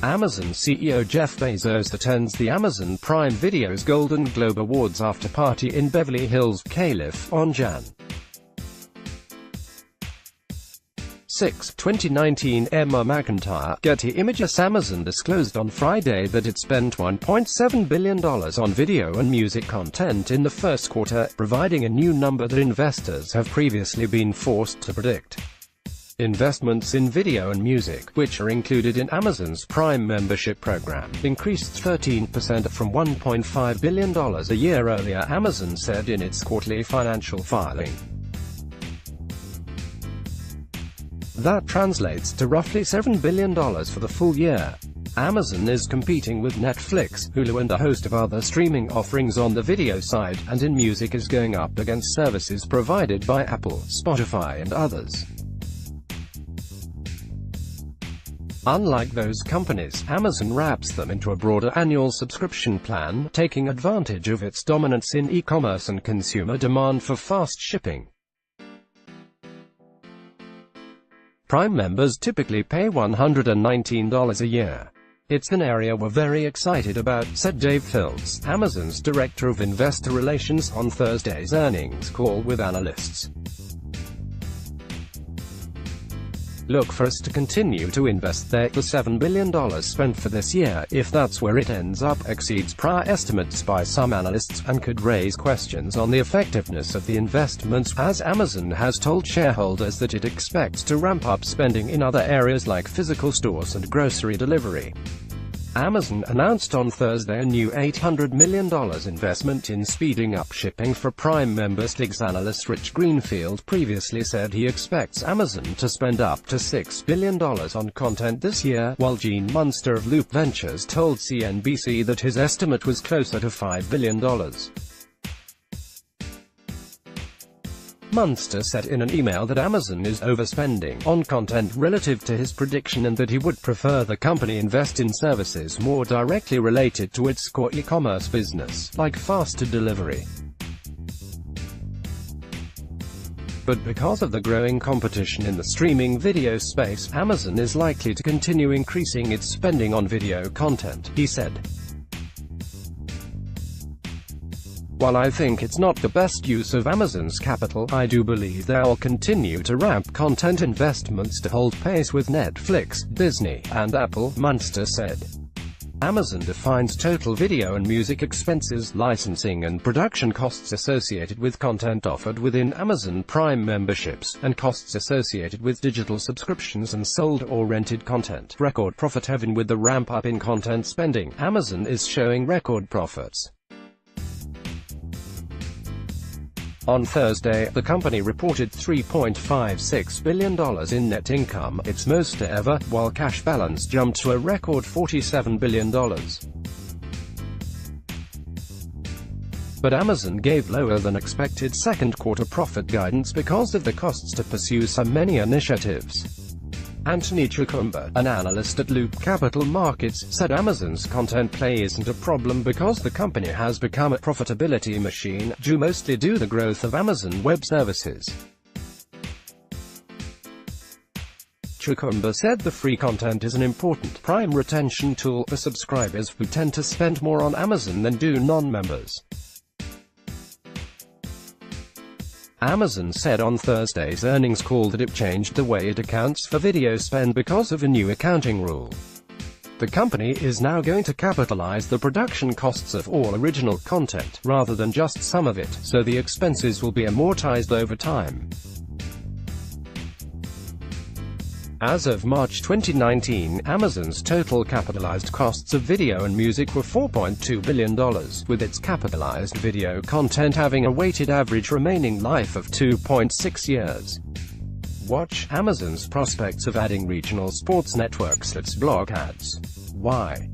Amazon CEO Jeff Bezos attends the Amazon Prime Video's Golden Globe Awards after-party in Beverly Hills, Calif, on Jan. 6, 2019. Emma McIntyre, Getty Images. Amazon disclosed on Friday that it spent $1.7 billion on video and music content in the first quarter, providing a new number that investors have previously been forced to predict. Investments in video and music, which are included in Amazon's Prime membership program, increased 13% from $1.5 billion a year earlier, Amazon said in its quarterly financial filing. That translates to roughly $7 billion for the full year. Amazon is competing with Netflix, Hulu and a host of other streaming offerings on the video side, and in music is going up against services provided by Apple, Spotify and others. Unlike those companies, Amazon wraps them into a broader annual subscription plan, taking advantage of its dominance in e-commerce and consumer demand for fast shipping. Prime members typically pay $119 a year. It's an area we're very excited about, said Dave Fildes, Amazon's Director of Investor Relations, on Thursday's earnings call with analysts. Look for us to continue to invest there. The $7 billion spent for this year, if that's where it ends up, exceeds prior estimates by some analysts, and could raise questions on the effectiveness of the investments, as Amazon has told shareholders that it expects to ramp up spending in other areas like physical stores and grocery delivery. Amazon announced on Thursday a new $800 million investment in speeding up shipping for Prime members. Diggs analyst Rich Greenfield previously said he expects Amazon to spend up to $6 billion on content this year, while Gene Munster of Loop Ventures told CNBC that his estimate was closer to $5 billion. Munster said in an email that Amazon is overspending on content relative to his prediction and that he would prefer the company invest in services more directly related to its core e-commerce business, like faster delivery. But because of the growing competition in the streaming video space, Amazon is likely to continue increasing its spending on video content, he said. While I think it's not the best use of Amazon's capital, I do believe they'll continue to ramp content investments to hold pace with Netflix, Disney, and Apple, Munster said. Amazon defines total video and music expenses, licensing and production costs associated with content offered within Amazon Prime memberships, and costs associated with digital subscriptions and sold or rented content. Record profit. Even with the ramp-up in content spending, Amazon is showing record profits. On Thursday, the company reported $3.56 billion in net income, its most ever, while cash balance jumped to a record $47 billion. But Amazon gave lower-than-expected second-quarter profit guidance because of the costs to pursue so many initiatives. Anthony Chukumba, an analyst at Loop Capital Markets, said Amazon's content play isn't a problem because the company has become a profitability machine, due mostly to the growth of Amazon Web Services. Chukumba said the free content is an important Prime retention tool for subscribers who tend to spend more on Amazon than do non-members. Amazon said on Thursday's earnings call that it changed the way it accounts for video spend because of a new accounting rule. The company is now going to capitalize the production costs of all original content, rather than just some of it, so the expenses will be amortized over time. As of March 2019, Amazon's total capitalized costs of video and music were $4.2 billion, with its capitalized video content having a weighted average remaining life of 2.6 years. Watch Amazon's prospects of adding regional sports networks. Let's block ads. Why?